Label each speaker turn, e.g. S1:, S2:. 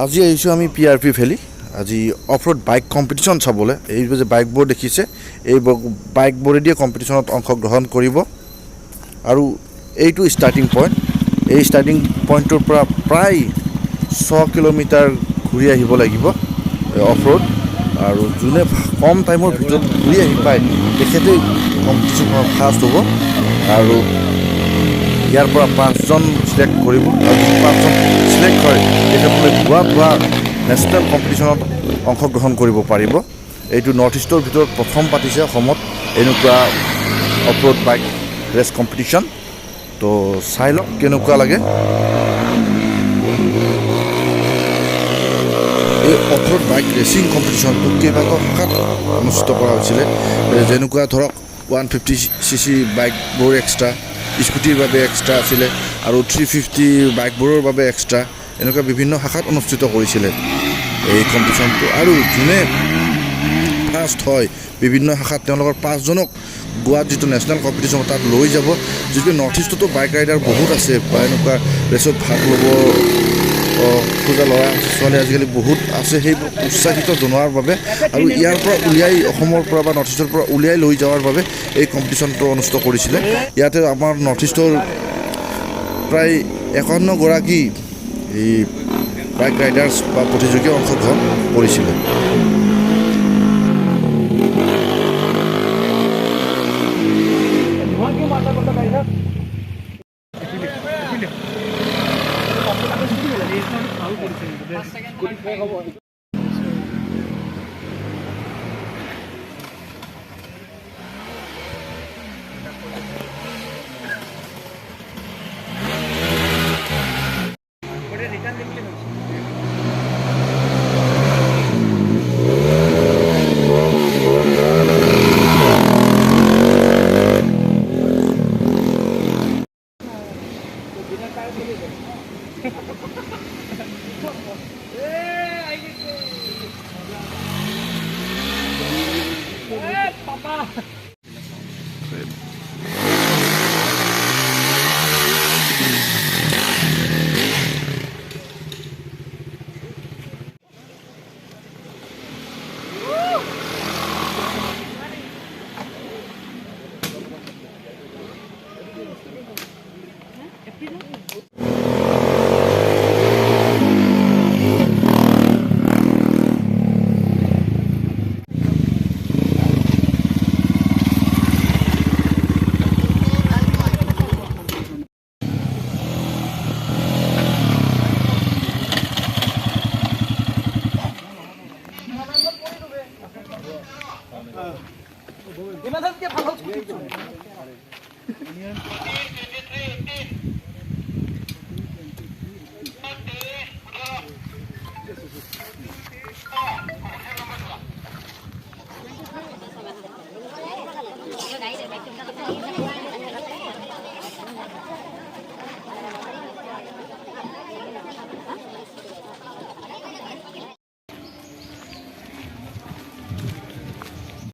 S1: আজি আহিছোঁ আমি PRP ভেলী। আজি অফ ৰোড বাইক কম্পিটিশ্যন চাবলৈ। এই যে বাইকবোৰ দেখিছে, এই বাইকবোৰেদিয়ে কম্পিটিশ্যনত অংশগ্ৰহণ কৰিব আৰু এইটো ষ্টাৰ্টিং পইণ্ট। এই ষ্টাৰ্টিং পইণ্টৰ পৰা প্ৰায় 6 কিলোমিটাৰ ঘূৰি আহিব লাগিব অফ ৰোড, আৰু যোনে কম টাইমৰ ভিতৰত ঘূৰি আহি পায় তেখেতেই কম্পিটিশ্যনত ফাৰ্ষ্ট হ'ব। আৰু ইয়াৰ পৰা 5জন চিলেক্ট কৰিব, আৰু যদি 5জন চিলেক্ট হয় তেখেতসকলে গোৱা নেশ্যনেল কম্পিটিশ্যনত অংশগ্ৰহণ কৰিব পাৰিব। এইটো নৰ্থ ইষ্টৰ ভিতৰত প্ৰথম পাতিছে অসমত এনেকুৱা off road bike race competition. তো চাই লওক কেনেকুৱা লাগে। এই অফ ৰোড বাইক ৰেচিং কম্পিটিশ্যনটো কেইবাটাও শাখাত অনুষ্ঠিত কৰা হৈছিলে, যেনেকুৱা ধৰক 150cc বাইকবোৰ এক্সট্ৰা, স্কুটিৰ বাবে এক্সট্ৰা আছিলে, আৰু 350 বাইকবোৰৰ বাবে এক্সট্ৰা, এনেকুৱা বিভিন্ন শাখাত অনুষ্ঠিত কৰিছিলে এই কম্পিটিশ্যনটো। আৰু যোনে ফাৰ্ষ্ট হয় বিভিন্ন শাখাত তেওঁলোকৰ 5জনক গোৱাত যিটো নেশ্যনেল কম্পিটিশ্যন তাত লৈ যাব। যিটো নৰ্থ ইষ্টতো বাইক ৰাইডাৰ বহুত আছে বা এনেকুৱা ৰেচত ভাগ ল'ব খোজা ল'ৰা ছোৱালী আজিকালি বহুত আছে, সেইবোৰ উৎসাহিত জনোৱাৰ বাবে আৰু ইয়াৰ পৰা উলিয়াই অসমৰ পৰা বা নৰ্থ ইষ্টৰ পৰা উলিয়াই লৈ যোৱাৰ বাবে এই কম্পিটিশ্যনটো অনুষ্ঠিত কৰিছিলে। ইয়াতে আমাৰ নৰ্থ ইষ্টৰ প্ৰায় 51গৰাকী এই বাইক ৰাইডাৰ্ছ বা প্ৰতিযোগীয়ে অংশগ্ৰহণ কৰিছিলে।